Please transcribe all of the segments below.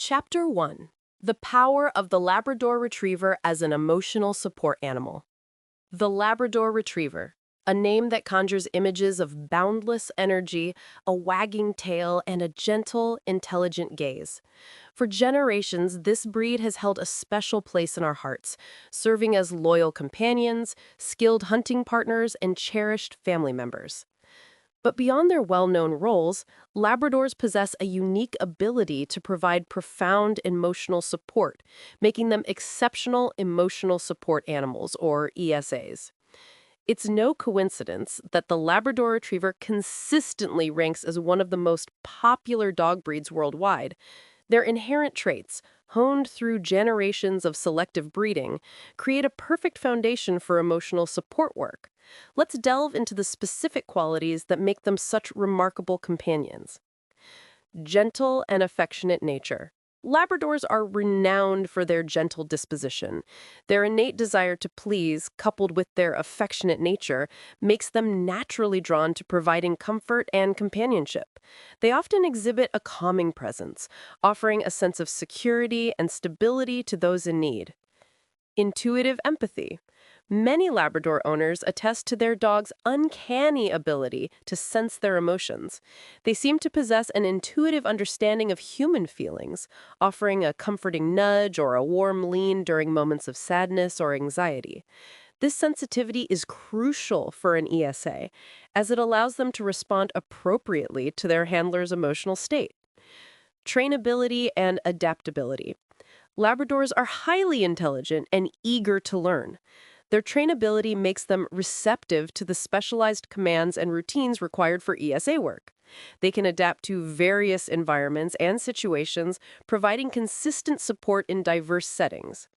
Chapter 1. The Power of the Labrador Retriever as an Emotional Support Animal. The Labrador Retriever, a name that conjures images of boundless energy, a wagging tail, and a gentle, intelligent gaze. For generations, this breed has held a special place in our hearts, serving as loyal companions, skilled hunting partners, and cherished family members. But beyond their well-known roles, Labradors possess a unique ability to provide profound emotional support, making them exceptional emotional support animals, or ESAs. It's no coincidence that the Labrador Retriever consistently ranks as one of the most popular dog breeds worldwide. Their inherent traits, honed through generations of selective breeding, create a perfect foundation for emotional support work. Let's delve into the specific qualities that make them such remarkable companions. Gentle and affectionate nature. Labradors are renowned for their gentle disposition. Their innate desire to please, coupled with their affectionate nature, makes them naturally drawn to providing comfort and companionship. They often exhibit a calming presence, offering a sense of security and stability to those in need. Intuitive empathy. Many Labrador owners attest to their dog's uncanny ability to sense their emotions. They seem to possess an intuitive understanding of human feelings, offering a comforting nudge or a warm lean during moments of sadness or anxiety. This sensitivity is crucial for an ESA, as it allows them to respond appropriately to their handler's emotional state. Trainability and adaptability. Labradors are highly intelligent and eager to learn. Their trainability makes them receptive to the specialized commands and routines required for ESA work. They can adapt to various environments and situations, providing consistent support in diverse settings.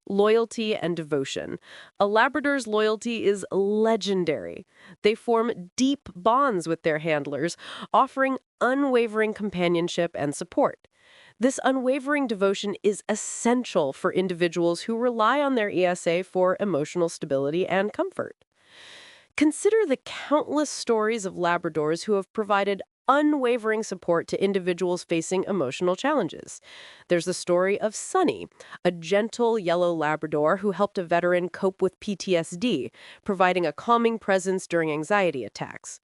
Loyalty and devotion. A Labrador's loyalty is legendary. They form deep bonds with their handlers, offering unwavering companionship and support. This unwavering devotion is essential for individuals who rely on their ESA for emotional stability and comfort. Consider the countless stories of Labradors who have provided unwavering support to individuals facing emotional challenges. There's the story of Sunny, a gentle yellow Labrador who helped a veteran cope with PTSD, providing a calming presence during anxiety attacks.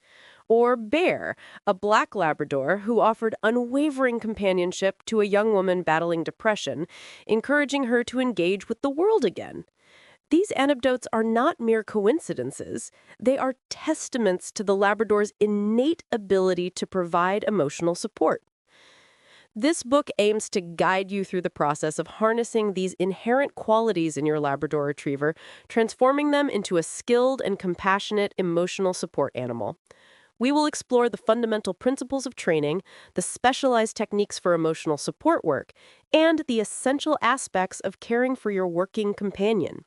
Or Bear, a black Labrador who offered unwavering companionship to a young woman battling depression, encouraging her to engage with the world again. These anecdotes are not mere coincidences. They are testaments to the Labrador's innate ability to provide emotional support. This book aims to guide you through the process of harnessing these inherent qualities in your Labrador Retriever, transforming them into a skilled and compassionate emotional support animal. We will explore the fundamental principles of training, the specialized techniques for emotional support work, and the essential aspects of caring for your working companion.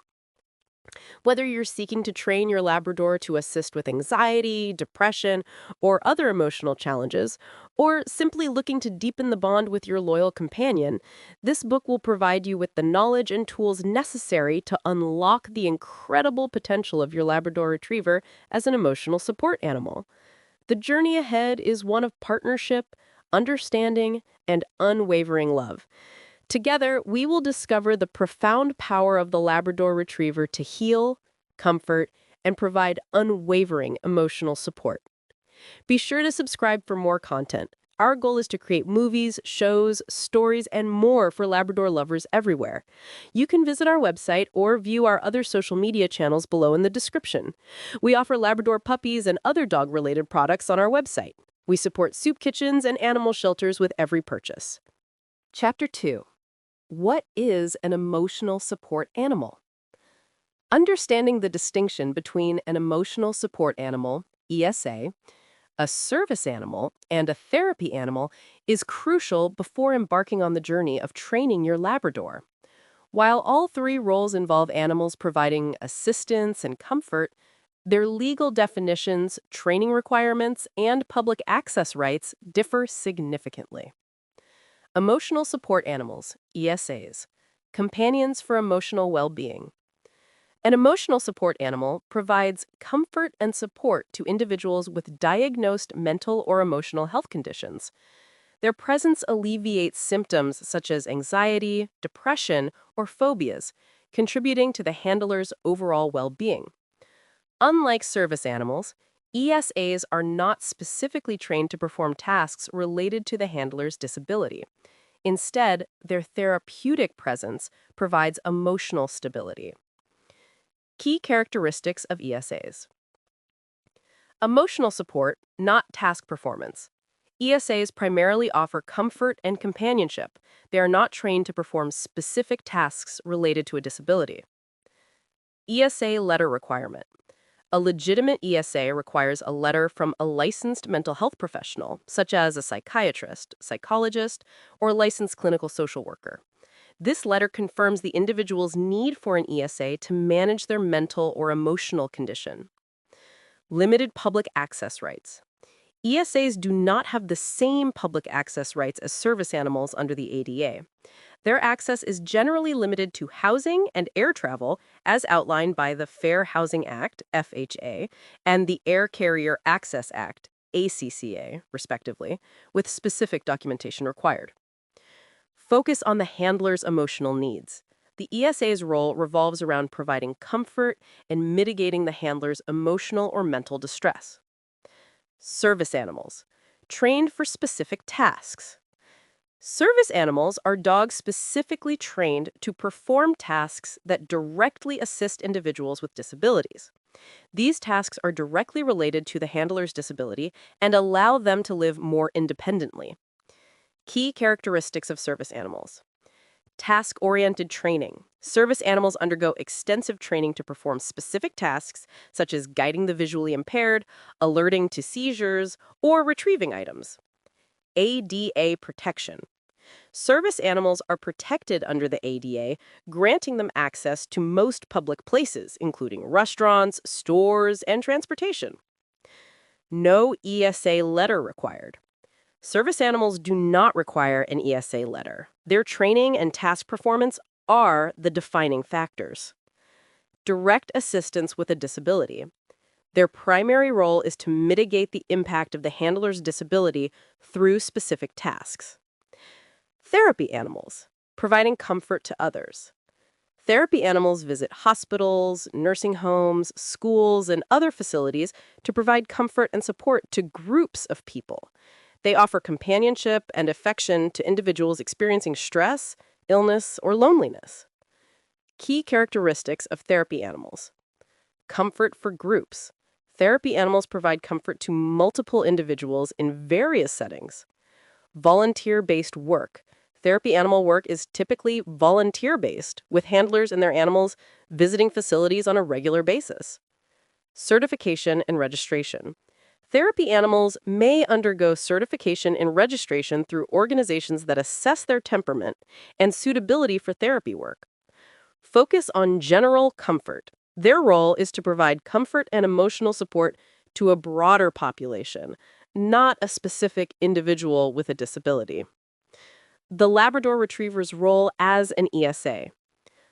Whether you're seeking to train your Labrador to assist with anxiety, depression, or other emotional challenges, or simply looking to deepen the bond with your loyal companion, this book will provide you with the knowledge and tools necessary to unlock the incredible potential of your Labrador Retriever as an emotional support animal. The journey ahead is one of partnership, understanding, and unwavering love. Together, we will discover the profound power of the Labrador Retriever to heal, comfort, and provide unwavering emotional support. Be sure to subscribe for more content. Our goal is to create movies, shows, stories, and more for Labrador lovers everywhere. You can visit our website or view our other social media channels below in the description. We offer Labrador puppies and other dog-related products on our website. We support soup kitchens and animal shelters with every purchase. Chapter 2. What is an emotional support animal? Understanding the distinction between an emotional support animal, ESA, a service animal, and a therapy animal is crucial before embarking on the journey of training your Labrador. While all three roles involve animals providing assistance and comfort, their legal definitions, training requirements, and public access rights differ significantly. Emotional support animals, ESAs, companions for emotional well-being. An emotional support animal provides comfort and support to individuals with diagnosed mental or emotional health conditions. Their presence alleviates symptoms such as anxiety, depression, or phobias, contributing to the handler's overall well-being. Unlike service animals, ESAs are not specifically trained to perform tasks related to the handler's disability. Instead, their therapeutic presence provides emotional stability. Key characteristics of ESAs. Emotional support, not task performance. ESAs primarily offer comfort and companionship. They are not trained to perform specific tasks related to a disability. ESA letter requirement. A legitimate ESA requires a letter from a licensed mental health professional, such as a psychiatrist, psychologist, or licensed clinical social worker. This letter confirms the individual's need for an ESA to manage their mental or emotional condition. Limited public access rights. ESAs do not have the same public access rights as service animals under the ADA. Their access is generally limited to housing and air travel, as outlined by the Fair Housing Act, FHA, and the Air Carrier Access Act, ACCA, respectively, with specific documentation required. Focus on the handler's emotional needs. The ESA's role revolves around providing comfort and mitigating the handler's emotional or mental distress. Service animals, trained for specific tasks. Service animals are dogs specifically trained to perform tasks that directly assist individuals with disabilities. These tasks are directly related to the handler's disability and allow them to live more independently. Key characteristics of service animals. Task-oriented training. Service animals undergo extensive training to perform specific tasks, such as guiding the visually impaired, alerting to seizures, or retrieving items. ADA protection. Service animals are protected under the ADA, granting them access to most public places, including restaurants, stores, and transportation. No ESA letter required. Service animals do not require an ESA letter. Their training and task performance are the defining factors. Direct assistance with a disability. Their primary role is to mitigate the impact of the handler's disability through specific tasks. Therapy animals, providing comfort to others. Therapy animals visit hospitals, nursing homes, schools, and other facilities to provide comfort and support to groups of people. They offer companionship and affection to individuals experiencing stress, illness, or loneliness. Key characteristics of therapy animals. Comfort for groups. Therapy animals provide comfort to multiple individuals in various settings. Volunteer-based work. Therapy animal work is typically volunteer-based, with handlers and their animals visiting facilities on a regular basis. Certification and registration. Therapy animals may undergo certification and registration through organizations that assess their temperament and suitability for therapy work. Focus on general comfort. Their role is to provide comfort and emotional support to a broader population, not a specific individual with a disability. The Labrador Retriever's role as an ESA.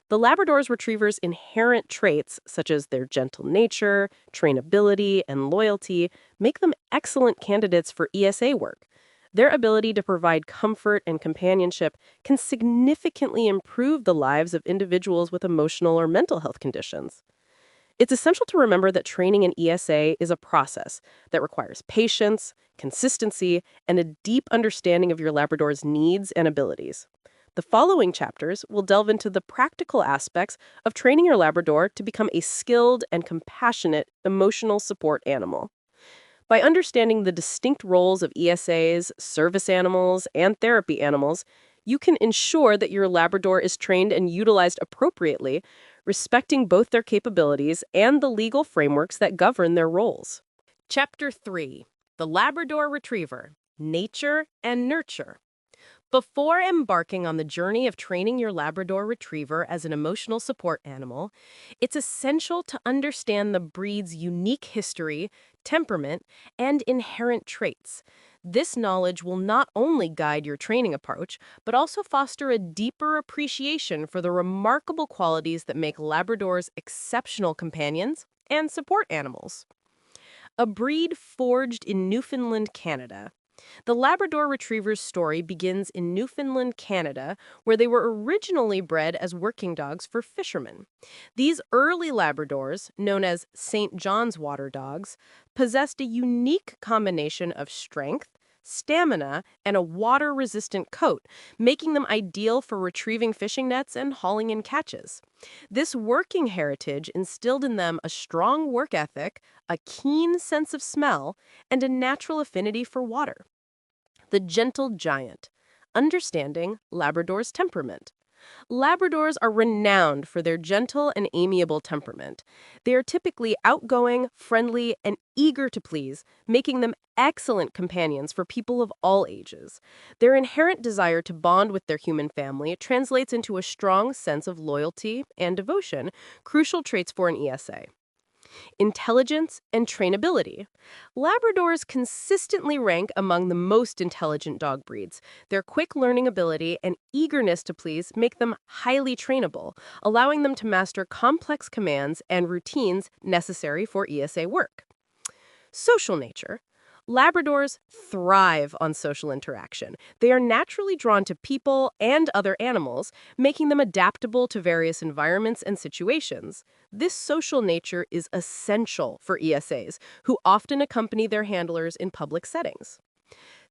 The Labrador Retriever's inherent traits, such as their gentle nature, trainability, and loyalty, make them excellent candidates for ESA work. Their ability to provide comfort and companionship can significantly improve the lives of individuals with emotional or mental health conditions. It's essential to remember that training an ESA is a process that requires patience, consistency, and a deep understanding of your Labrador's needs and abilities. The following chapters will delve into the practical aspects of training your Labrador to become a skilled and compassionate emotional support animal. By understanding the distinct roles of ESAs, service animals, and therapy animals, you can ensure that your Labrador is trained and utilized appropriately, respecting both their capabilities and the legal frameworks that govern their roles. Chapter 3. The Labrador Retriever, Nature and Nurture. Before embarking on the journey of training your Labrador Retriever as an emotional support animal, it's essential to understand the breed's unique history, temperament, and inherent traits. This knowledge will not only guide your training approach, but also foster a deeper appreciation for the remarkable qualities that make Labradors exceptional companions and support animals. A breed forged in Newfoundland, Canada. The Labrador Retriever's story begins in Newfoundland, Canada, where they were originally bred as working dogs for fishermen. These early Labradors, known as St. John's water dogs, possessed a unique combination of strength, stamina, and a water-resistant coat, making them ideal for retrieving fishing nets and hauling in catches. This working heritage instilled in them a strong work ethic, a keen sense of smell, and a natural affinity for water. The gentle giant, understanding Labrador's temperament. Labradors are renowned for their gentle and amiable temperament. They are typically outgoing, friendly, and eager to please, making them excellent companions for people of all ages. Their inherent desire to bond with their human family translates into a strong sense of loyalty and devotion, crucial traits for an ESA. Intelligence and trainability. Labradors consistently rank among the most intelligent dog breeds. Their quick learning ability and eagerness to please make them highly trainable, allowing them to master complex commands and routines necessary for ESA work. Social nature. Labradors thrive on social interaction. They are naturally drawn to people and other animals, making them adaptable to various environments and situations. This social nature is essential for ESAs, who often accompany their handlers in public settings.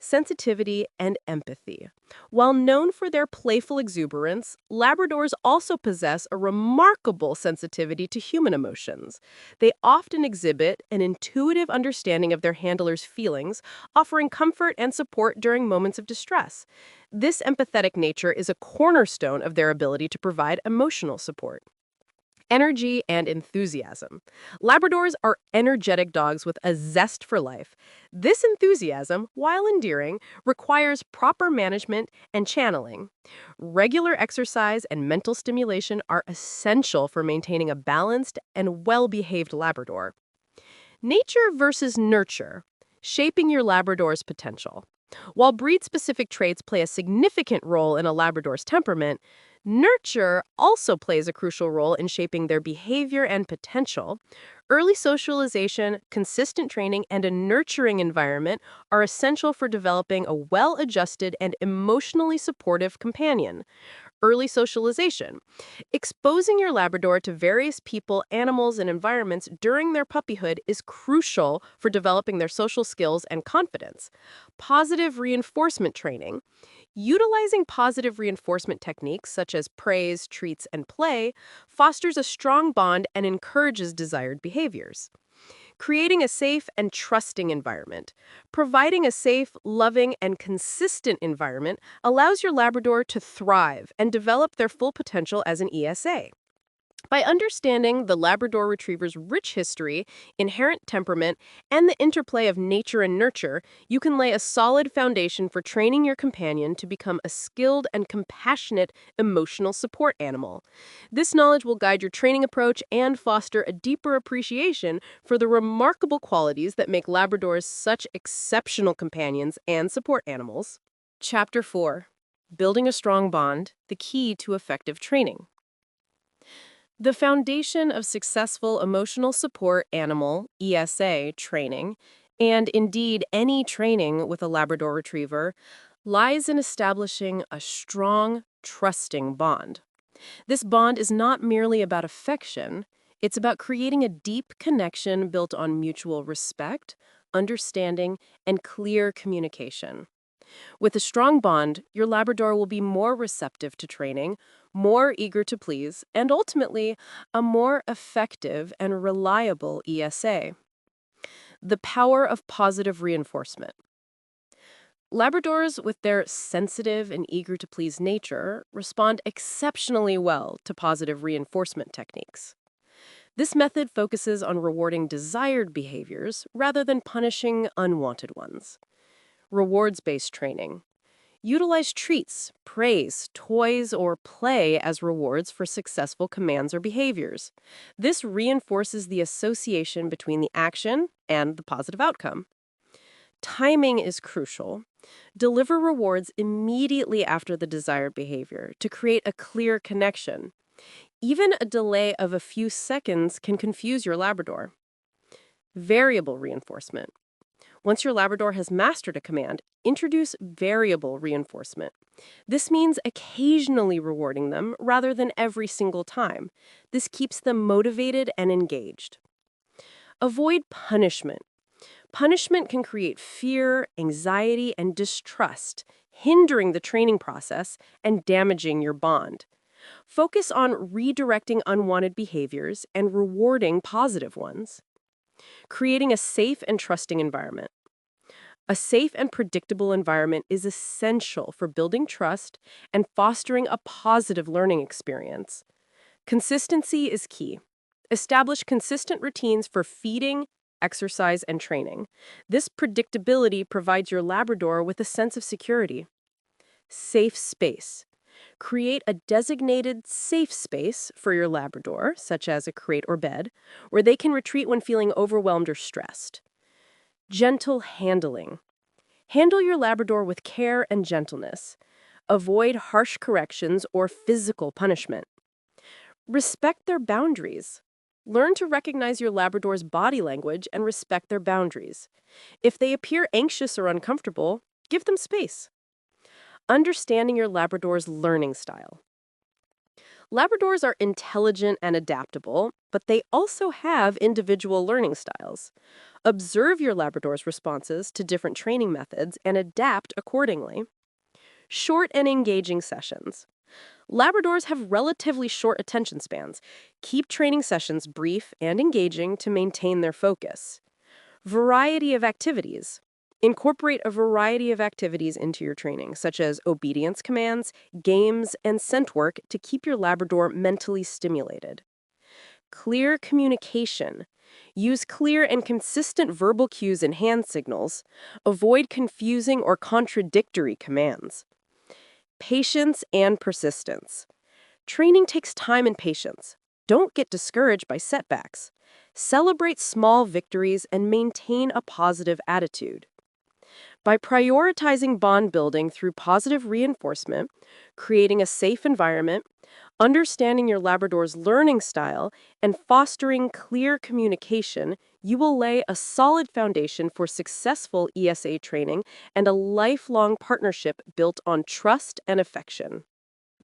Sensitivity and empathy. While known for their playful exuberance, Labradors also possess a remarkable sensitivity to human emotions. They often exhibit an intuitive understanding of their handlers' feelings, offering comfort and support during moments of distress. This empathetic nature is a cornerstone of their ability to provide emotional support. Energy and enthusiasm. Labradors are energetic dogs with a zest for life. This enthusiasm, while endearing, requires proper management and channeling. Regular exercise and mental stimulation are essential for maintaining a balanced and well-behaved Labrador. Nature versus nurture, shaping your Labrador's potential. While breed-specific traits play a significant role in a Labrador's temperament, nurture also plays a crucial role in shaping their behavior and potential. Early socialization, consistent training, and a nurturing environment are essential for developing a well-adjusted and emotionally supportive companion. Early socialization. Exposing your Labrador to various people, animals, and environments during their puppyhood is crucial for developing their social skills and confidence. Positive reinforcement training. Utilizing positive reinforcement techniques such as praise, treats, and play fosters a strong bond and encourages desired behaviors. Creating a safe and trusting environment. Providing a safe, loving, and consistent environment allows your Labrador to thrive and develop their full potential as an ESA. By understanding the Labrador Retriever's rich history, inherent temperament, and the interplay of nature and nurture, you can lay a solid foundation for training your companion to become a skilled and compassionate emotional support animal. This knowledge will guide your training approach and foster a deeper appreciation for the remarkable qualities that make Labradors such exceptional companions and support animals. Chapter 4. Building a strong bond, the key to effective training. The foundation of successful emotional support animal, ESA, training, and indeed any training with a Labrador Retriever, lies in establishing a strong, trusting bond. This bond is not merely about affection, it's about creating a deep connection built on mutual respect, understanding, and clear communication. With a strong bond, your Labrador will be more receptive to training, more eager to please, and ultimately, a more effective and reliable ESA. The power of positive reinforcement. Labradors, with their sensitive and eager to please nature, respond exceptionally well to positive reinforcement techniques. This method focuses on rewarding desired behaviors rather than punishing unwanted ones. Rewards-based training. Utilize treats, praise, toys, or play as rewards for successful commands or behaviors. This reinforces the association between the action and the positive outcome. Timing is crucial. Deliver rewards immediately after the desired behavior to create a clear connection. Even a delay of a few seconds can confuse your Labrador. Variable reinforcement. Once your Labrador has mastered a command, introduce variable reinforcement. This means occasionally rewarding them rather than every single time. This keeps them motivated and engaged. Avoid punishment. Punishment can create fear, anxiety, and distrust, hindering the training process and damaging your bond. Focus on redirecting unwanted behaviors and rewarding positive ones. Creating a safe and trusting environment. A safe and predictable environment is essential for building trust and fostering a positive learning experience. Consistency is key. Establish consistent routines for feeding, exercise, and training. This predictability provides your Labrador with a sense of security. Safe space. Create a designated safe space for your Labrador, such as a crate or bed, where they can retreat when feeling overwhelmed or stressed. Gentle handling. Handle your Labrador with care and gentleness. Avoid harsh corrections or physical punishment. Respect their boundaries. Learn to recognize your Labrador's body language and respect their boundaries. If they appear anxious or uncomfortable, give them space. Understanding your Labrador's learning style. Labradors are intelligent and adaptable, but they also have individual learning styles. Observe your Labrador's responses to different training methods and adapt accordingly. Short and engaging sessions. Labradors have relatively short attention spans. Keep training sessions brief and engaging to maintain their focus. Variety of activities. Incorporate a variety of activities into your training, such as obedience commands, games, and scent work to keep your Labrador mentally stimulated. Clear communication. Use clear and consistent verbal cues and hand signals. Avoid confusing or contradictory commands. Patience and persistence. Training takes time and patience. Don't get discouraged by setbacks. Celebrate small victories and maintain a positive attitude. By prioritizing bond building through positive reinforcement, creating a safe environment, understanding your Labrador's learning style, and fostering clear communication, you will lay a solid foundation for successful ESA training and a lifelong partnership built on trust and affection.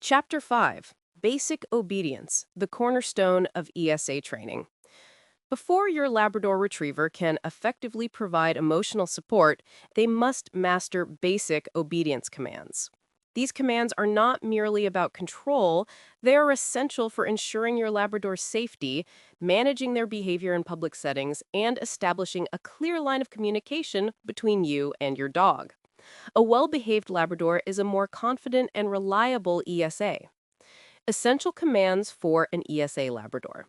Chapter 5. Basic Obedience, the cornerstone of ESA training. Before your Labrador Retriever can effectively provide emotional support, they must master basic obedience commands. These commands are not merely about control, they are essential for ensuring your Labrador's safety, managing their behavior in public settings, and establishing a clear line of communication between you and your dog. A well-behaved Labrador is a more confident and reliable ESA. Essential commands for an ESA Labrador.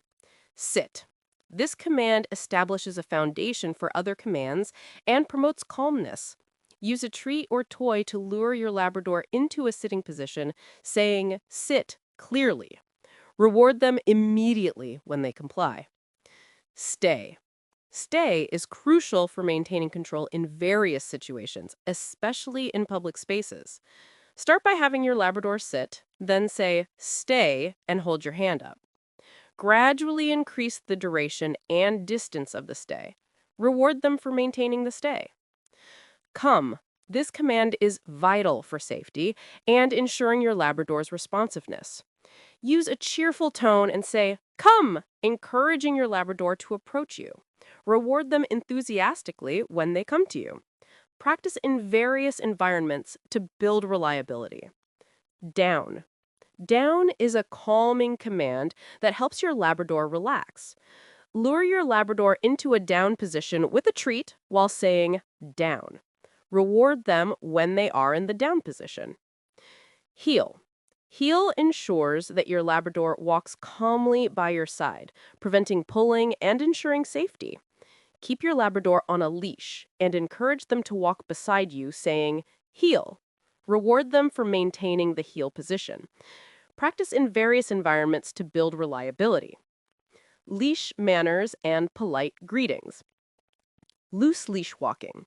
Sit. This command establishes a foundation for other commands and promotes calmness. Use a treat or toy to lure your Labrador into a sitting position, saying, "Sit," clearly. Reward them immediately when they comply. Stay. Stay is crucial for maintaining control in various situations, especially in public spaces. Start by having your Labrador sit, then say, "Stay," and hold your hand up. Gradually increase the duration and distance of the stay. Reward them for maintaining the stay. Come. This command is vital for safety and ensuring your Labrador's responsiveness. Use a cheerful tone and say, "Come," encouraging your Labrador to approach you. Reward them enthusiastically when they come to you. Practice in various environments to build reliability. Down. Down is a calming command that helps your Labrador relax. Lure your Labrador into a down position with a treat while saying, "Down." Reward them when they are in the down position. Heel. Heel ensures that your Labrador walks calmly by your side, preventing pulling and ensuring safety. Keep your Labrador on a leash and encourage them to walk beside you, saying, "Heel." Reward them for maintaining the heel position. Practice in various environments to build reliability. Leash manners and polite greetings. Loose leash walking.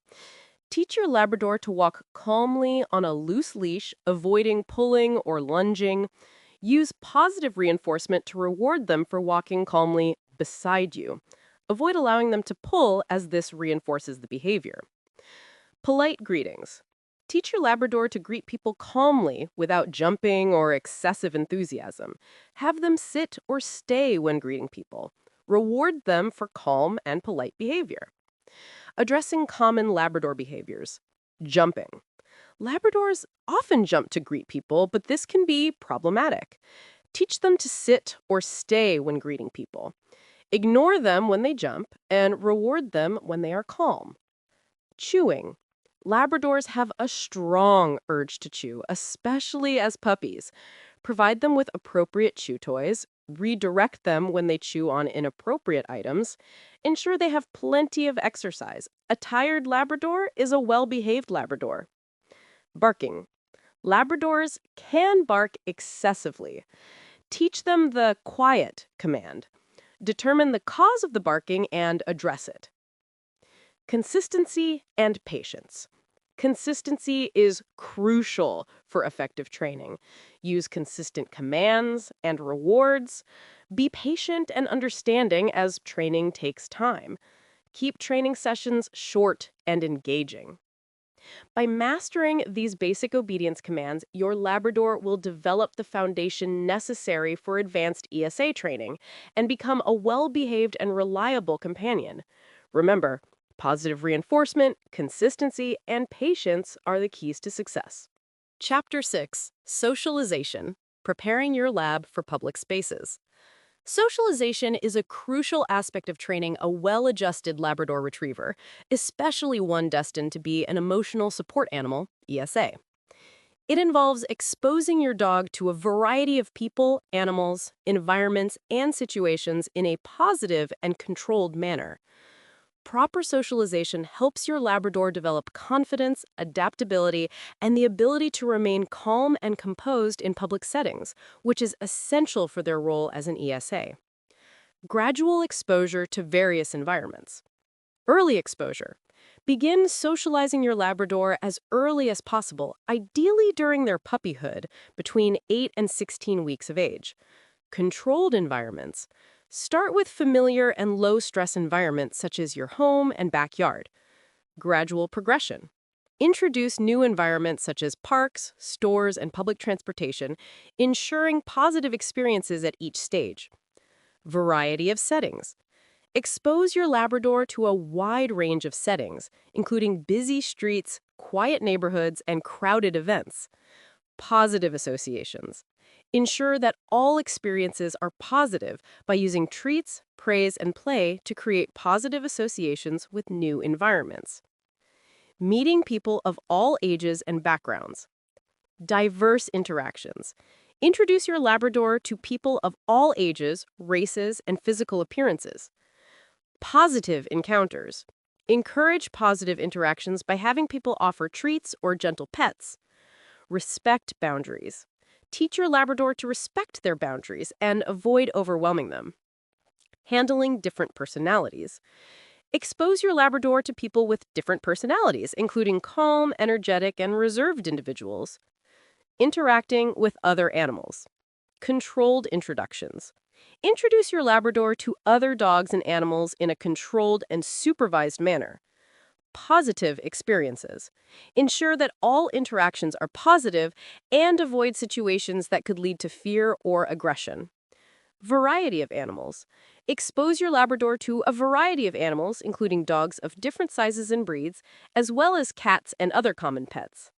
Teach your Labrador to walk calmly on a loose leash, avoiding pulling or lunging. Use positive reinforcement to reward them for walking calmly beside you. Avoid allowing them to pull as this reinforces the behavior. Polite greetings. Teach your Labrador to greet people calmly without jumping or excessive enthusiasm. Have them sit or stay when greeting people. Reward them for calm and polite behavior. Addressing common Labrador behaviors. Jumping. Labradors often jump to greet people, but this can be problematic. Teach them to sit or stay when greeting people. Ignore them when they jump and reward them when they are calm. Chewing. Labradors have a strong urge to chew, especially as puppies. Provide them with appropriate chew toys, redirect them when they chew on inappropriate items, ensure they have plenty of exercise. A tired Labrador is a well-behaved Labrador. Barking. Labradors can bark excessively. Teach them the quiet command. Determine the cause of the barking and address it. Consistency and patience. Consistency is crucial for effective training. Use consistent commands and rewards. Be patient and understanding as training takes time. Keep training sessions short and engaging. By mastering these basic obedience commands, your Labrador will develop the foundation necessary for advanced ESA training and become a well-behaved and reliable companion. Remember, positive reinforcement, consistency, and patience are the keys to success. Chapter 6. Socialization. Preparing your lab for public spaces. Socialization is a crucial aspect of training a well-adjusted Labrador Retriever, especially one destined to be an emotional support animal, ESA. It involves exposing your dog to a variety of people, animals, environments, and situations in a positive and controlled manner. Proper socialization helps your Labrador develop confidence, adaptability, and the ability to remain calm and composed in public settings, which is essential for their role as an ESA. Gradual exposure to various environments. Early exposure. Begin socializing your Labrador as early as possible, ideally during their puppyhood, between 8 and 16 weeks of age. Controlled environments. Start with familiar and low-stress environments such as your home and backyard. Gradual progression. Introduce new environments such as parks, stores, and public transportation, ensuring positive experiences at each stage. Variety of settings. Expose your Labrador to a wide range of settings, including busy streets, quiet neighborhoods, and crowded events. Positive associations. Ensure that all experiences are positive by using treats, praise, and play to create positive associations with new environments. Meeting people of all ages and backgrounds. Diverse interactions. Introduce your Labrador to people of all ages, races, and physical appearances. Positive encounters. Encourage positive interactions by having people offer treats or gentle pets. Respect boundaries. Teach your Labrador to respect their boundaries and avoid overwhelming them. Handling different personalities. Expose your Labrador to people with different personalities, including calm, energetic, and reserved individuals. Interacting with other animals. Controlled introductions. Introduce your Labrador to other dogs and animals in a controlled and supervised manner. Positive experiences. Ensure that all interactions are positive and avoid situations that could lead to fear or aggression. Variety of animals. Expose your Labrador to a variety of animals, including dogs of different sizes and breeds, as well as cats and other common pets.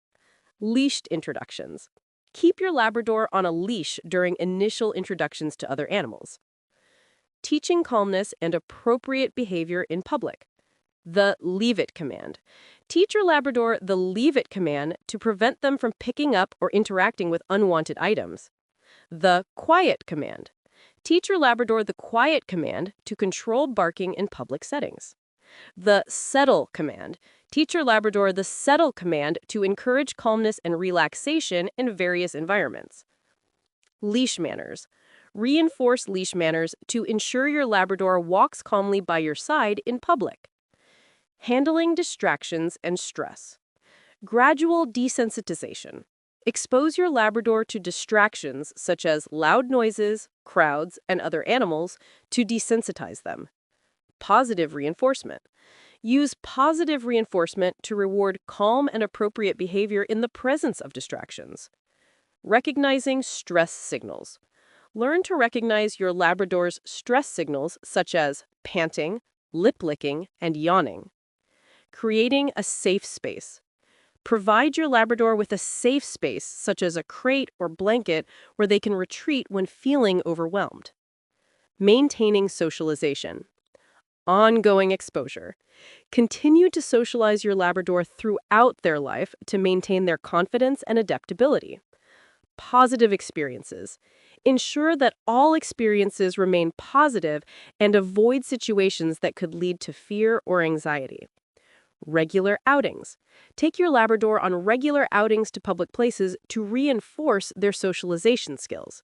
Leashed introductions. Keep your Labrador on a leash during initial introductions to other animals. Teaching calmness and appropriate behavior in public. The Leave It command. Teach your Labrador the Leave It command to prevent them from picking up or interacting with unwanted items. The Quiet command. Teach your Labrador the Quiet command to control barking in public settings. The Settle command. Teach your Labrador the Settle command to encourage calmness and relaxation in various environments. Leash manners. Reinforce leash manners to ensure your Labrador walks calmly by your side in public. Handling distractions and stress. Gradual desensitization. Expose your Labrador to distractions such as loud noises, crowds, and other animals to desensitize them. Positive reinforcement. Use positive reinforcement to reward calm and appropriate behavior in the presence of distractions. Recognizing stress signals. Learn to recognize your Labrador's stress signals such as panting, lip licking, and yawning. Creating a safe space. Provide your Labrador with a safe space, such as a crate or blanket, where they can retreat when feeling overwhelmed. Maintaining socialization. Ongoing exposure. Continue to socialize your Labrador throughout their life to maintain their confidence and adaptability. Positive experiences. Ensure that all experiences remain positive and avoid situations that could lead to fear or anxiety. Regular outings. Take your Labrador on regular outings to public places to reinforce their socialization skills.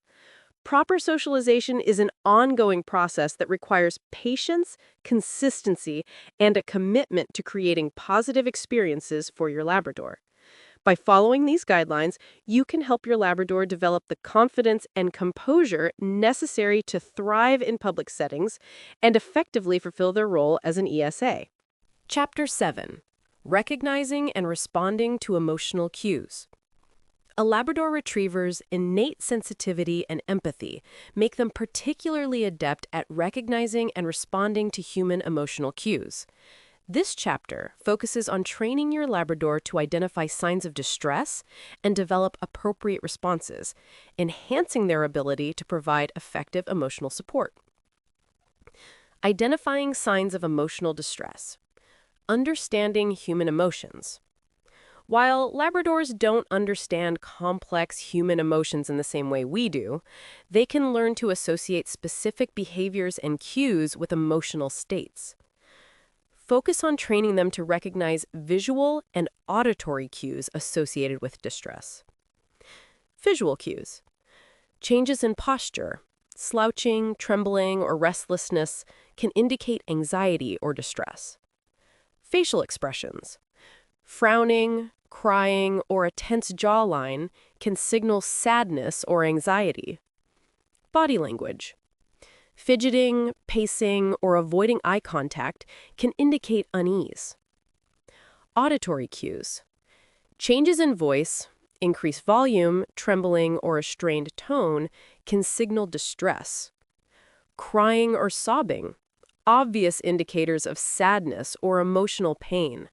Proper socialization is an ongoing process that requires patience, consistency, and a commitment to creating positive experiences for your Labrador. By following these guidelines, you can help your Labrador develop the confidence and composure necessary to thrive in public settings and effectively fulfill their role as an ESA. Chapter 7. Recognizing and Responding to Emotional Cues. A Labrador Retriever's innate sensitivity and empathy make them particularly adept at recognizing and responding to human emotional cues. This chapter focuses on training your Labrador to identify signs of distress and develop appropriate responses, enhancing their ability to provide effective emotional support. Identifying signs of emotional distress. Understanding human emotions. While Labradors don't understand complex human emotions in the same way we do, they can learn to associate specific behaviors and cues with emotional states. Focus on training them to recognize visual and auditory cues associated with distress. Visual cues. Changes in posture, slouching, trembling, or restlessness can indicate anxiety or distress. Facial expressions. Frowning, crying, or a tense jawline can signal sadness or anxiety. Body language. Fidgeting, pacing, or avoiding eye contact can indicate unease. Auditory cues. Changes in voice, increased volume, trembling, or a strained tone can signal distress. Crying or sobbing, obvious indicators of sadness or emotional pain.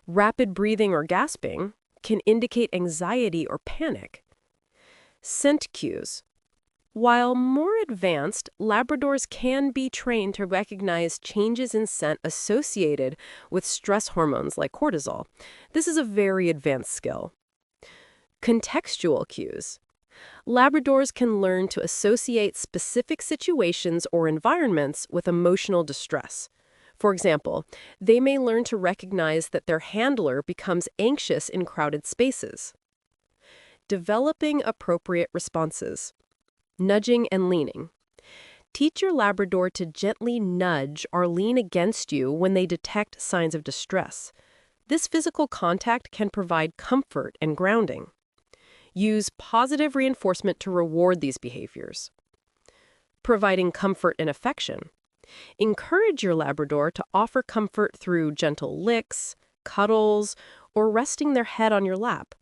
Rapid breathing or gasping can indicate anxiety or panic. Scent cues. While more advanced, Labradors can be trained to recognize changes in scent associated with stress hormones like cortisol. This is a very advanced skill. Contextual cues. Labradors can learn to associate specific situations or environments with emotional distress. For example, they may learn to recognize that their handler becomes anxious in crowded spaces. Developing appropriate responses. Nudging and leaning. Teach your Labrador to gently nudge or lean against you when they detect signs of distress. This physical contact can provide comfort and grounding. Use positive reinforcement to reward these behaviors. Providing comfort and affection. Encourage your Labrador to offer comfort through gentle licks, cuddles, or resting their head on your lap.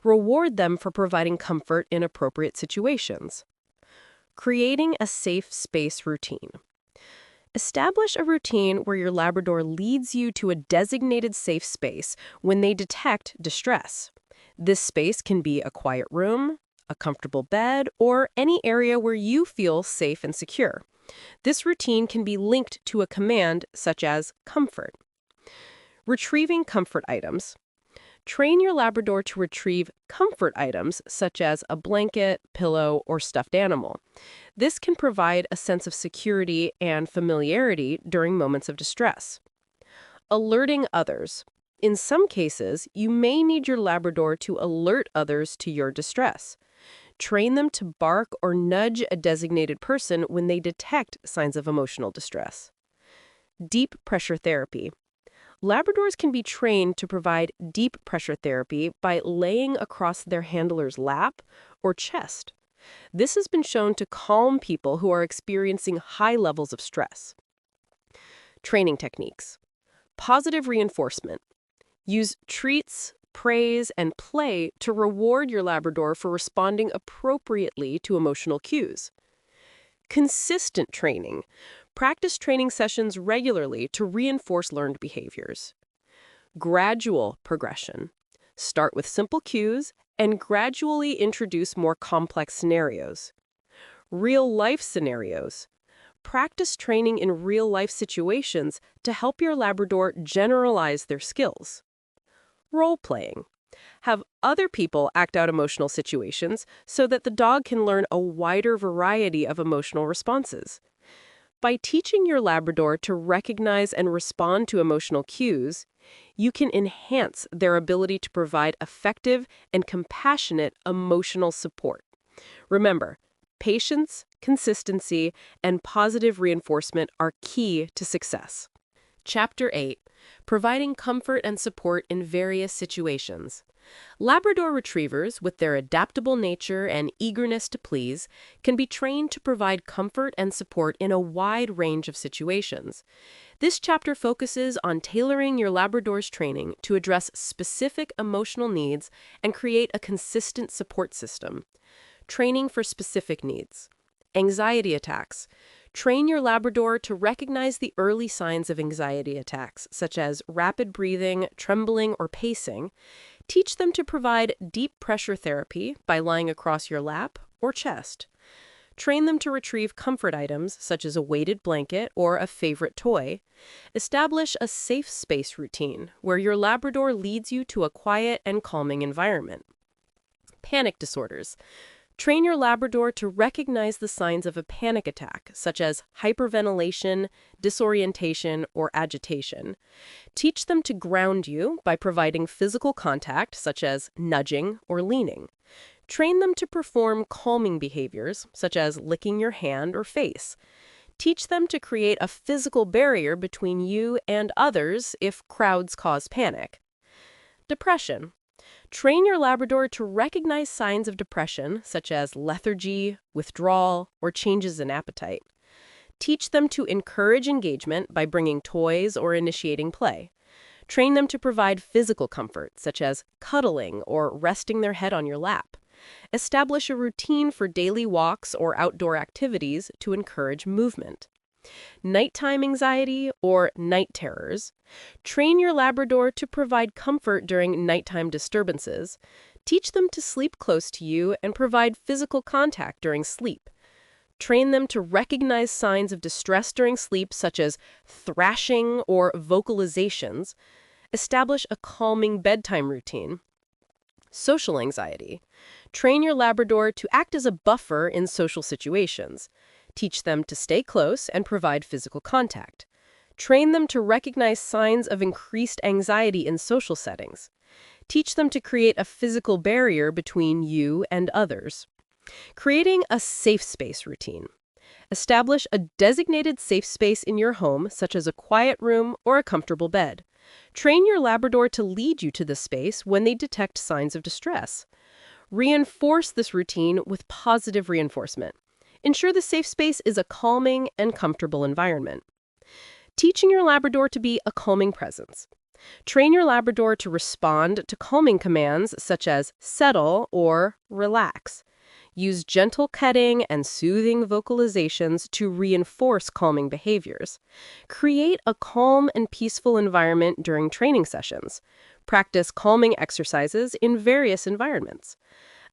Reward them for providing comfort in appropriate situations. Creating a safe space routine. Establish a routine where your Labrador leads you to a designated safe space when they detect distress. This space can be a quiet room, a comfortable bed, or any area where you feel safe and secure. This routine can be linked to a command such as comfort. Retrieving comfort items. Train your Labrador to retrieve comfort items such as a blanket, pillow, or stuffed animal. This can provide a sense of security and familiarity during moments of distress. Alerting others. In some cases, you may need your Labrador to alert others to your distress. Train them to bark or nudge a designated person when they detect signs of emotional distress. Deep pressure therapy. Labradors can be trained to provide deep pressure therapy by laying across their handler's lap or chest. This has been shown to calm people who are experiencing high levels of stress. Training techniques. Positive reinforcement. Use treats, praise, and play to reward your Labrador for responding appropriately to emotional cues. Consistent training. Practice training sessions regularly to reinforce learned behaviors. Gradual progression. Start with simple cues and gradually introduce more complex scenarios. Real-life scenarios. Practice training in real-life situations to help your Labrador generalize their skills. Role-playing. Have other people act out emotional situations so that the dog can learn a wider variety of emotional responses. By teaching your Labrador to recognize and respond to emotional cues, you can enhance their ability to provide effective and compassionate emotional support. Remember, patience, consistency, and positive reinforcement are key to success. Chapter 8. Providing comfort and support in various situations. Labrador Retrievers, with their adaptable nature and eagerness to please, can be trained to provide comfort and support in a wide range of situations. This chapter focuses on tailoring your Labrador's training to address specific emotional needs and create a consistent support system. Training for specific needs. Anxiety attacks. Train your Labrador to recognize the early signs of anxiety attacks, such as rapid breathing, trembling, or pacing. Teach them to provide deep pressure therapy by lying across your lap or chest. Train them to retrieve comfort items, such as a weighted blanket or a favorite toy. Establish a safe space routine, where your Labrador leads you to a quiet and calming environment. Panic disorders. Train your Labrador to recognize the signs of a panic attack, such as hyperventilation, disorientation, or agitation. Teach them to ground you by providing physical contact, such as nudging or leaning. Train them to perform calming behaviors, such as licking your hand or face. Teach them to create a physical barrier between you and others if crowds cause panic. Depression. Train your Labrador to recognize signs of depression, such as lethargy, withdrawal, or changes in appetite. Teach them to encourage engagement by bringing toys or initiating play. Train them to provide physical comfort, such as cuddling or resting their head on your lap. Establish a routine for daily walks or outdoor activities to encourage movement. Nighttime anxiety or night terrors. Train your Labrador to provide comfort during nighttime disturbances. Teach them to sleep close to you and provide physical contact during sleep. Train them to recognize signs of distress during sleep, such as thrashing or vocalizations. Establish a calming bedtime routine. Social anxiety. Train your Labrador to act as a buffer in social situations. Teach them to stay close and provide physical contact. Train them to recognize signs of increased anxiety in social settings. Teach them to create a physical barrier between you and others. Creating a safe space routine. Establish a designated safe space in your home, such as a quiet room or a comfortable bed. Train your Labrador to lead you to this space when they detect signs of distress. Reinforce this routine with positive reinforcement. Ensure the safe space is a calming and comfortable environment. Teaching your Labrador to be a calming presence. Train your Labrador to respond to calming commands such as settle or relax. Use gentle petting and soothing vocalizations to reinforce calming behaviors. Create a calm and peaceful environment during training sessions. Practice calming exercises in various environments.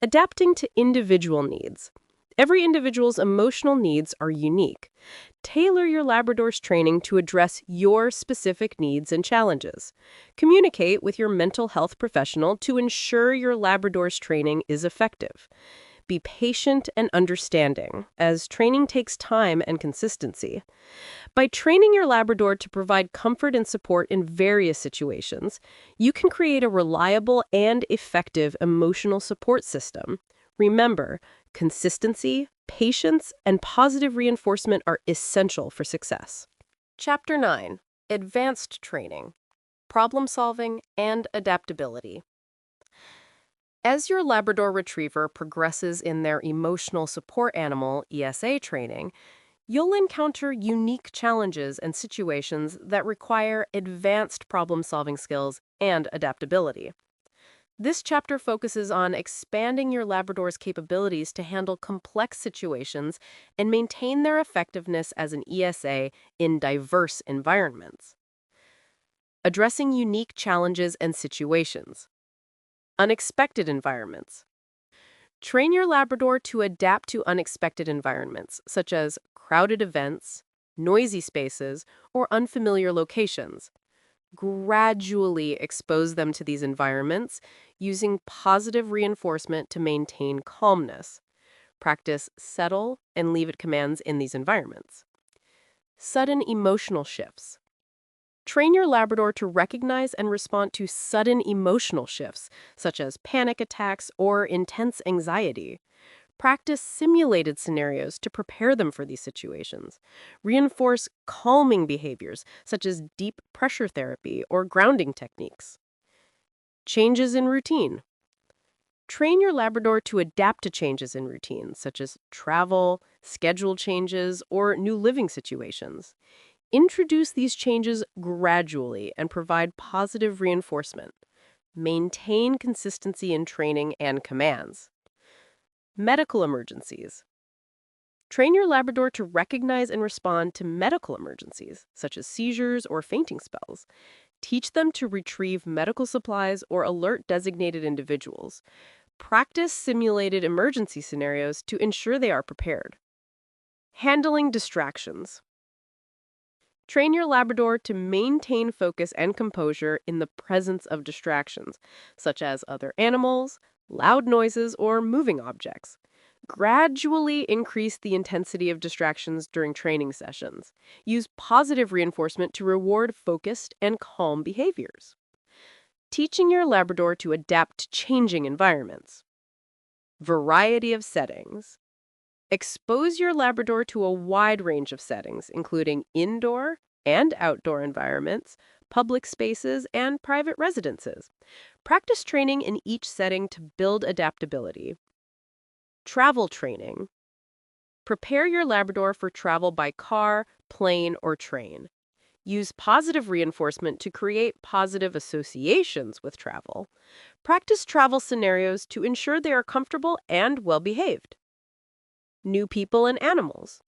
Adapting to individual needs. Every individual's emotional needs are unique. Tailor your Labrador's training to address your specific needs and challenges. Communicate with your mental health professional to ensure your Labrador's training is effective. Be patient and understanding, as training takes time and consistency. By training your Labrador to provide comfort and support in various situations, you can create a reliable and effective emotional support system. Remember, consistency, patience, and positive reinforcement are essential for success. Chapter 9. Advanced Training. Problem Solving and Adaptability. As your Labrador Retriever progresses in their emotional support animal (ESA) training, You'll encounter unique challenges and situations that require advanced problem-solving skills and adaptability. This chapter focuses on expanding your Labrador's capabilities to handle complex situations and maintain their effectiveness as an ESA in diverse environments. Addressing unique challenges and situations. Unexpected environments. Train your Labrador to adapt to unexpected environments, such as crowded events, noisy spaces, or unfamiliar locations. Gradually expose them to these environments using positive reinforcement to maintain calmness. Practice settle and leave it commands in these environments. Sudden emotional shifts. Train your Labrador to recognize and respond to sudden emotional shifts, such as panic attacks or intense anxiety. Practice simulated scenarios to prepare them for these situations. Reinforce calming behaviors, such as deep pressure therapy or grounding techniques. Changes in routine. Train your Labrador to adapt to changes in routine, such as travel, schedule changes, or new living situations. Introduce these changes gradually and provide positive reinforcement. Maintain consistency in training and commands. Medical emergencies. Train your Labrador to recognize and respond to medical emergencies, such as seizures or fainting spells. Teach them to retrieve medical supplies or alert designated individuals. Practice simulated emergency scenarios to ensure they are prepared. Handling distractions. Train your Labrador to maintain focus and composure in the presence of distractions, such as other animals, loud noises, or moving objects. Gradually increase the intensity of distractions during training sessions. Use positive reinforcement to reward focused and calm behaviors. Teaching your Labrador to adapt to changing environments. Variety of settings. Expose your Labrador to a wide range of settings, including indoor and outdoor environments, public spaces, and private residences. Practice training in each setting to build adaptability. Travel training. Prepare your Labrador for travel by car, plane, or train. Use positive reinforcement to create positive associations with travel. Practice travel scenarios to ensure they are comfortable and well-behaved. New people and animals.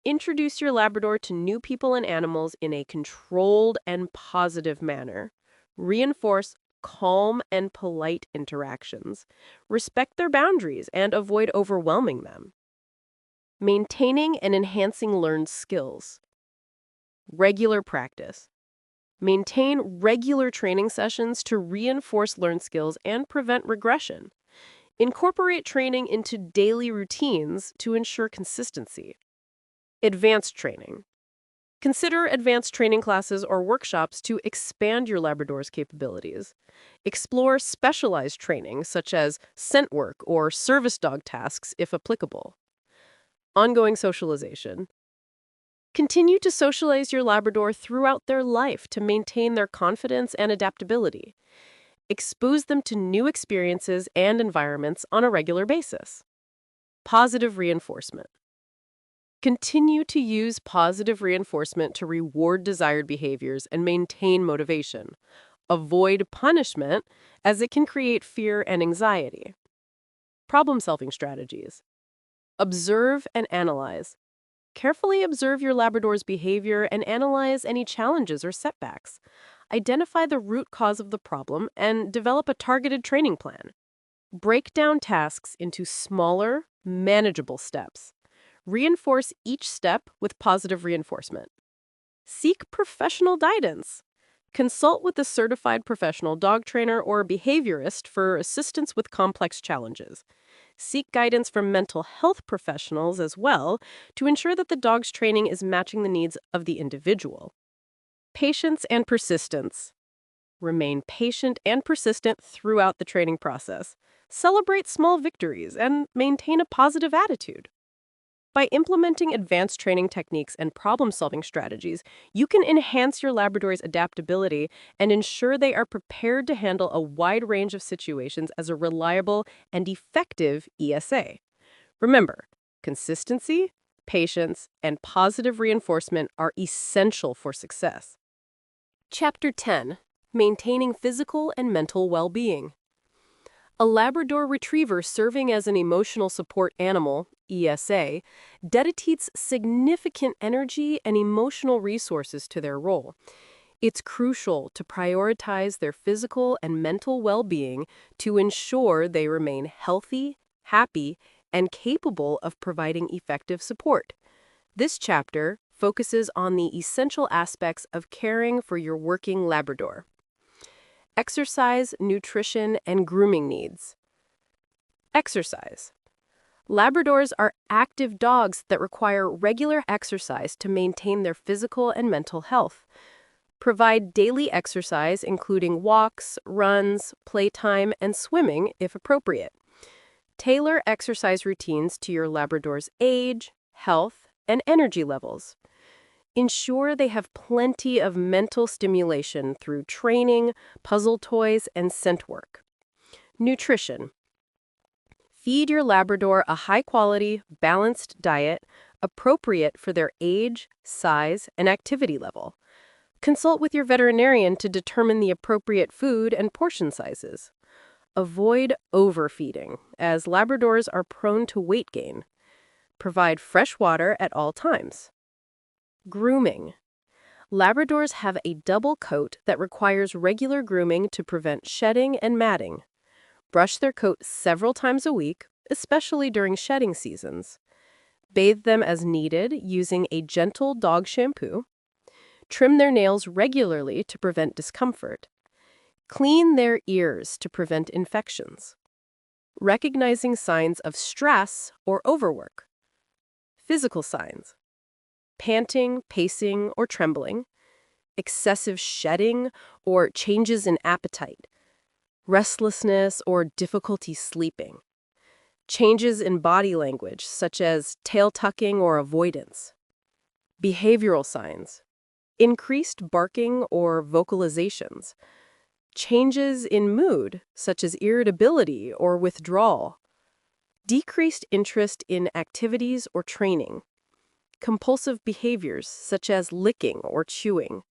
Introduce your Labrador to new people and animals in a controlled and positive manner. Reinforce calm and polite interactions. Respect their boundaries and avoid overwhelming them. Maintaining and enhancing learned skills. Regular practice. Maintain regular training sessions to reinforce learned skills and prevent regression. Incorporate training into daily routines to ensure consistency. Advanced training. Consider advanced training classes or workshops to expand your Labrador's capabilities. Explore specialized training, such as scent work or service dog tasks, if applicable. Ongoing socialization. Continue to socialize your Labrador throughout their life to maintain their confidence and adaptability. Expose them to new experiences and environments on a regular basis. Positive reinforcement. Continue to use positive reinforcement to reward desired behaviors and maintain motivation. Avoid punishment, as it can create fear and anxiety. Problem-solving strategies. Observe and analyze. Carefully observe your Labrador's behavior and analyze any challenges or setbacks. Identify the root cause of the problem and develop a targeted training plan. Break down tasks into smaller, manageable steps. Reinforce each step with positive reinforcement. Seek professional guidance. Consult with a certified professional dog trainer or behaviorist for assistance with complex challenges. Seek guidance from mental health professionals as well to ensure that the dog's training is matching the needs of the individual. Patience and persistence. Remain patient and persistent throughout the training process. Celebrate small victories and maintain a positive attitude. By implementing advanced training techniques and problem-solving strategies, you can enhance your Labrador's adaptability and ensure they are prepared to handle a wide range of situations as a reliable and effective ESA. Remember, consistency, patience, and positive reinforcement are essential for success. Chapter 10. Maintaining Physical and Mental Well-Being. A Labrador Retriever serving as an emotional support animal, ESA, dedicates significant energy and emotional resources to their role. It's crucial to prioritize their physical and mental well-being to ensure they remain healthy, happy, and capable of providing effective support. This chapter focuses on the essential aspects of caring for your working Labrador. Exercise, nutrition, and grooming needs. Exercise. Labradors are active dogs that require regular exercise to maintain their physical and mental health. Provide daily exercise, including walks, runs, playtime, and swimming if appropriate. Tailor exercise routines to your Labrador's age, health, and energy levels. Ensure they have plenty of mental stimulation through training, puzzle toys, and scent work. Nutrition. Feed your Labrador a high-quality, balanced diet appropriate for their age, size, and activity level. Consult with your veterinarian to determine the appropriate food and portion sizes. Avoid overfeeding, as Labradors are prone to weight gain. Provide fresh water at all times. Grooming. Labradors have a double coat that requires regular grooming to prevent shedding and matting. Brush their coat several times a week, especially during shedding seasons. Bathe them as needed using a gentle dog shampoo. Trim their nails regularly to prevent discomfort. Clean their ears to prevent infections. Recognizing signs of stress or overwork. Physical signs. Panting, pacing, or trembling. Excessive shedding or changes in appetite. Restlessness or difficulty sleeping. Changes in body language, such as tail tucking or avoidance. Behavioral signs. Increased barking or vocalizations. Changes in mood, such as irritability or withdrawal. Decreased interest in activities or training. Compulsive behaviors, such as licking or chewing.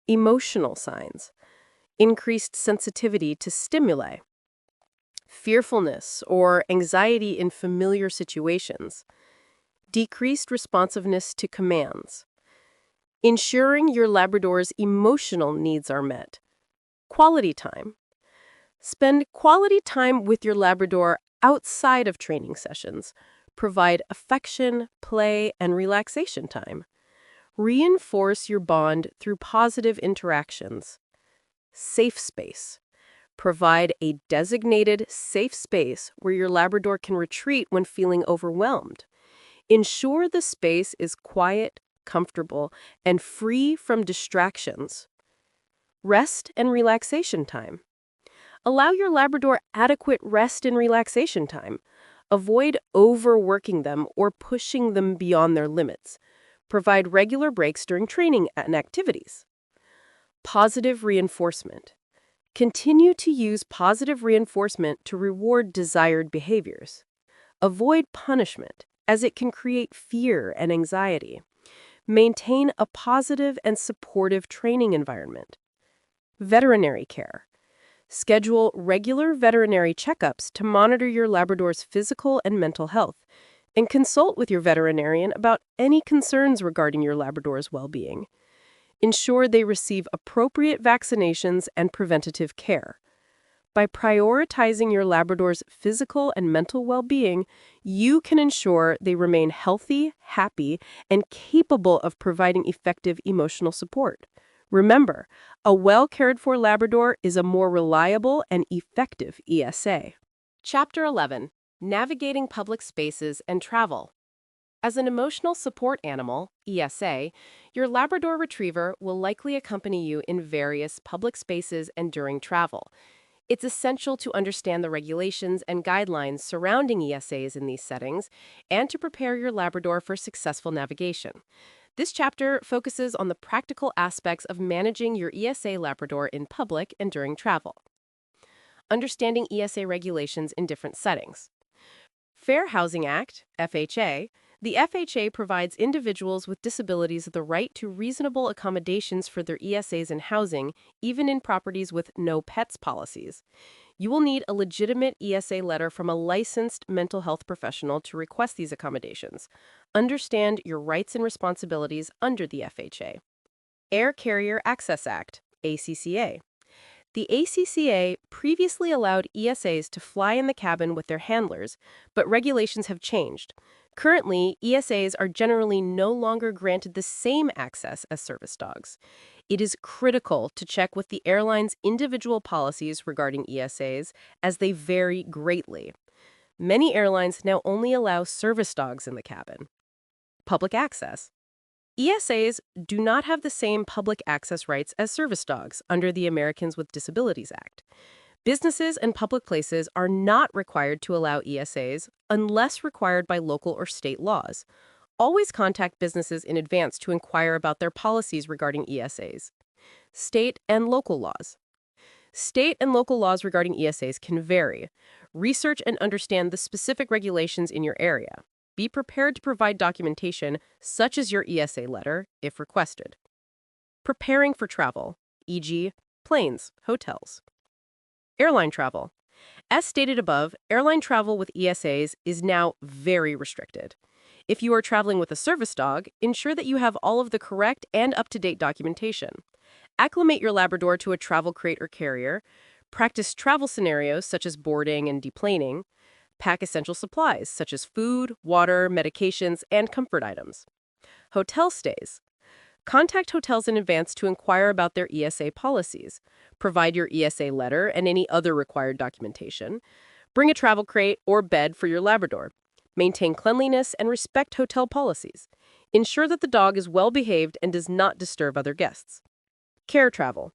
Emotional signs. Increased sensitivity to stimuli. Fearfulness or anxiety in familiar situations. Decreased responsiveness to commands. Ensuring your Labrador's emotional needs are met. Quality time. Spend quality time with your Labrador outside of training sessions. Provide affection, play, and relaxation time. Reinforce your bond through positive interactions. Safe space. Provide a designated, safe space where your Labrador can retreat when feeling overwhelmed. Ensure the space is quiet, comfortable, and free from distractions. Rest and relaxation time. Allow your Labrador adequate rest and relaxation time. Avoid overworking them or pushing them beyond their limits. Provide regular breaks during training and activities. Positive reinforcement. Continue to use positive reinforcement to reward desired behaviors. Avoid punishment, as it can create fear and anxiety. Maintain a positive and supportive training environment. Veterinary care. Schedule regular veterinary checkups to monitor your Labrador's physical and mental health, and consult with your veterinarian about any concerns regarding your Labrador's well-being. Ensure they receive appropriate vaccinations and preventative care. By prioritizing your Labrador's physical and mental well-being, you can ensure they remain healthy, happy, and capable of providing effective emotional support. Remember, a well-cared-for Labrador is a more reliable and effective ESA. Chapter 11. Navigating Public Spaces and Travel. As an emotional support animal, ESA, your Labrador Retriever will likely accompany you in various public spaces and during travel. It's essential to understand the regulations and guidelines surrounding ESAs in these settings and to prepare your Labrador for successful navigation. This chapter focuses on the practical aspects of managing your ESA Labrador in public and during travel. Understanding ESA regulations in different settings. Fair Housing Act, FHA, The FHA provides individuals with disabilities the right to reasonable accommodations for their ESAs and housing, even in properties with no pets policies. You will need a legitimate ESA letter from a licensed mental health professional to request these accommodations. Understand your rights and responsibilities under the FHA. Air Carrier Access Act, ACCA. The ACCA previously allowed ESAs to fly in the cabin with their handlers, but regulations have changed. Currently, ESAs are generally no longer granted the same access as service dogs. It is critical to check with the airline's individual policies regarding ESAs, as they vary greatly. Many airlines now only allow service dogs in the cabin. Public access. ESAs do not have the same public access rights as service dogs under the Americans with Disabilities Act. Businesses and public places are not required to allow ESAs unless required by local or state laws. Always contact businesses in advance to inquire about their policies regarding ESAs. State and local laws. State and local laws regarding ESAs can vary. Research and understand the specific regulations in your area. Be prepared to provide documentation, such as your ESA letter, if requested. Preparing for travel, e.g., planes, hotels. Airline travel. As stated above, airline travel with ESAs is now very restricted. If you are traveling with a service dog, ensure that you have all of the correct and up-to-date documentation. Acclimate your Labrador to a travel crate or carrier. Practice travel scenarios such as boarding and deplaning. Pack essential supplies such as food, water, medications, and comfort items. Hotel stays. Contact hotels in advance to inquire about their ESA policies. Provide your ESA letter and any other required documentation. Bring a travel crate or bed for your Labrador. Maintain cleanliness and respect hotel policies. Ensure that the dog is well behaved and does not disturb other guests. Care travel.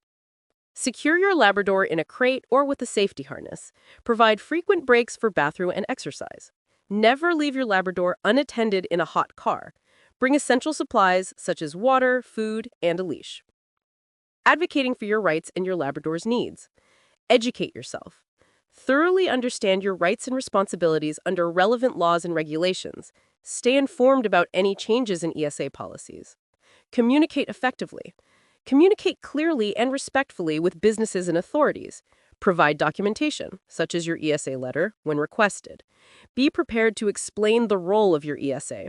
Secure your Labrador in a crate or with a safety harness. Provide frequent breaks for bathroom and exercise. Never leave your Labrador unattended in a hot car. Bring essential supplies such as water, food, and a leash. Advocating for your rights and your Labrador's needs. Educate yourself. Thoroughly understand your rights and responsibilities under relevant laws and regulations. Stay informed about any changes in ESA policies. Communicate effectively. Communicate clearly and respectfully with businesses and authorities. Provide documentation, such as your ESA letter, when requested. Be prepared to explain the role of your ESA.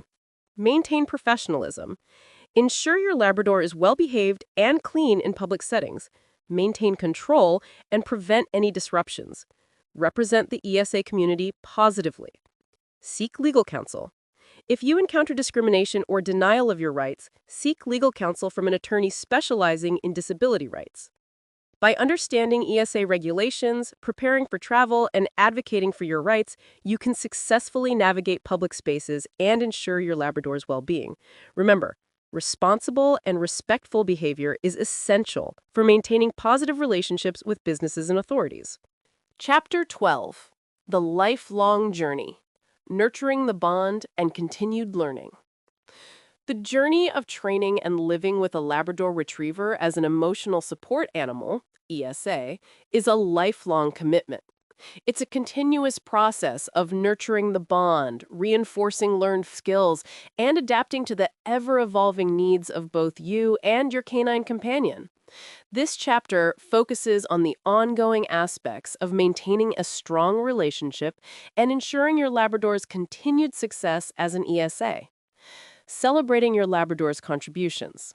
Maintain professionalism. Ensure your Labrador is well behaved and clean in public settings. Maintain control and prevent any disruptions. Represent the ESA community positively. Seek legal counsel. If you encounter discrimination or denial of your rights, seek legal counsel from an attorney specializing in disability rights. By understanding ESA regulations, preparing for travel, and advocating for your rights, you can successfully navigate public spaces and ensure your Labrador's well-being. Remember, responsible and respectful behavior is essential for maintaining positive relationships with businesses and authorities. Chapter 12. The Lifelong Journey. Nurturing the Bond and Continued Learning. The journey of training and living with a Labrador Retriever as an emotional support animal, ESA, is a lifelong commitment. It's a continuous process of nurturing the bond, reinforcing learned skills, and adapting to the ever-evolving needs of both you and your canine companion. This chapter focuses on the ongoing aspects of maintaining a strong relationship and ensuring your Labrador's continued success as an ESA. Celebrating your Labrador's contributions.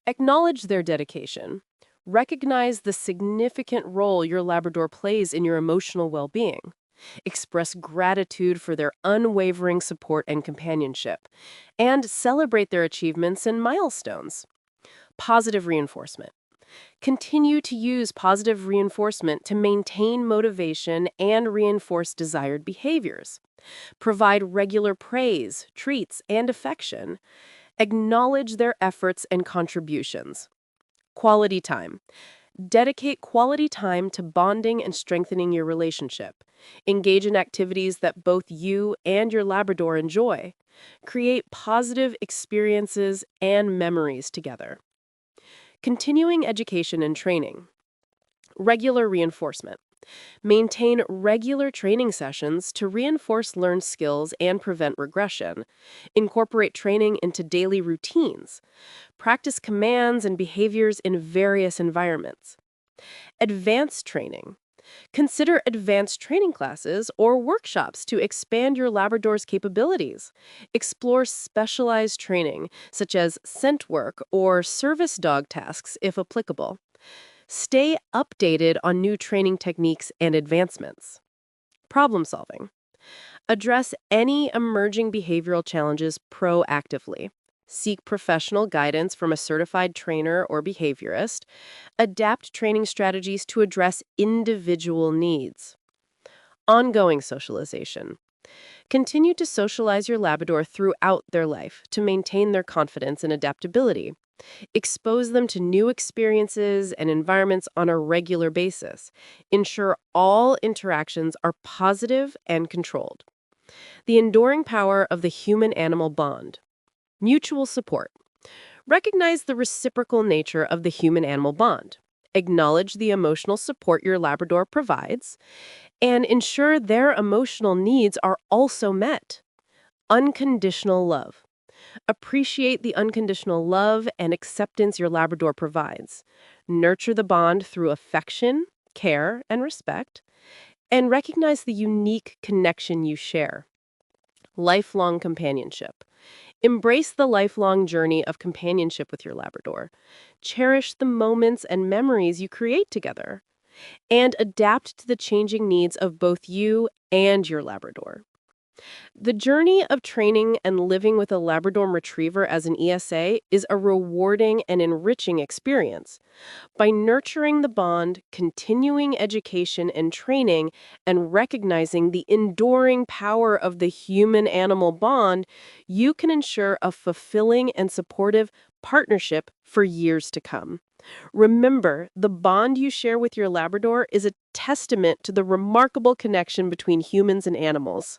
Acknowledge their dedication. Recognize the significant role your Labrador plays in your emotional well-being. Express gratitude for their unwavering support and companionship. And celebrate their achievements and milestones. Positive reinforcement. Continue to use positive reinforcement to maintain motivation and reinforce desired behaviors. Provide regular praise, treats, and affection. Acknowledge their efforts and contributions. Quality time. Dedicate quality time to bonding and strengthening your relationship. Engage in activities that both you and your Labrador enjoy. Create positive experiences and memories together. Continuing education and training. Regular reinforcement. Maintain regular training sessions to reinforce learned skills and prevent regression. Incorporate training into daily routines. Practice commands and behaviors in various environments. Advanced training. Consider advanced training classes or workshops to expand your Labrador's capabilities. Explore specialized training, such as scent work or service dog tasks if applicable. Stay updated on new training techniques and advancements. Problem solving. Address any emerging behavioral challenges proactively. Seek professional guidance from a certified trainer or behaviorist. Adapt training strategies to address individual needs. Ongoing socialization. Continue to socialize your Labrador throughout their life to maintain their confidence and adaptability. Expose them to new experiences and environments on a regular basis. Ensure all interactions are positive and controlled. The enduring power of the human-animal bond. Mutual support. Recognize the reciprocal nature of the human-animal bond. Acknowledge the emotional support your Labrador provides, and ensure their emotional needs are also met. Unconditional love. Appreciate the unconditional love and acceptance your Labrador provides. Nurture the bond through affection, care, and respect, and recognize the unique connection you share. Lifelong companionship. Embrace the lifelong journey of companionship with your Labrador. Cherish the moments and memories you create together, and adapt to the changing needs of both you and your Labrador. The journey of training and living with a Labrador Retriever as an ESA is a rewarding and enriching experience. By nurturing the bond, continuing education and training, and recognizing the enduring power of the human-animal bond, you can ensure a fulfilling and supportive partnership for years to come. Remember, the bond you share with your Labrador is a testament to the remarkable connection between humans and animals.